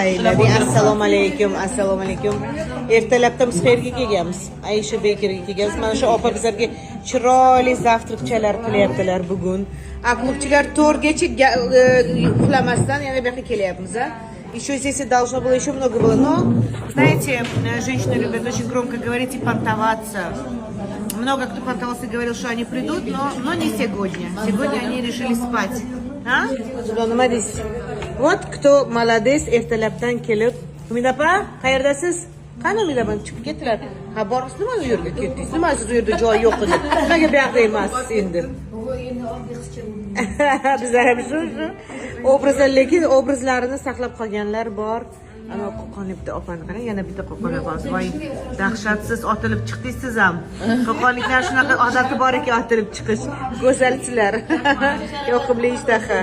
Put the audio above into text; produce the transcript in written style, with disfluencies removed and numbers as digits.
aylading. Assalomu alaykum. Ertalabdan biz qayerga kelganmiz? Aisha Bakerga kelganmiz. Mana shu opa bizlarga chiroyli завтракchalar qilyaptilar bugun. Aqmoqchilar 4 gacha uxlamasdan yana bu yerga kelyapmiz. Еще здесь и должно было еще много было, но, знаете, женщины любят очень громко говорить и понтоваться. Много кто понтовался и говорил, что они придут, но не сегодня. Сегодня они решили спать. А? Вот кто молодец, ertalabdan kelib. Umid opa, qayerdasiz? Qani Umid opa chiqib ketdilar. Ha, borsiz nima u yerga ketdingiz? Nima siz u yerda joy yo'q edi? Nimaga bu yoqda emassiz endi? Bizlar ham shu obrazlar, lekin obrazlarini saqlab qolganlar bor. Ana qo'qonlikda opani qarang, yana bitta qo'qonlik bor. Voy, dahshatsiz otilib chiqdingiz ham. Qo'qonliklar shunaqa odati bor ekan, otilib chiqish. Go'zalchilar. Yoqimli ishtaha.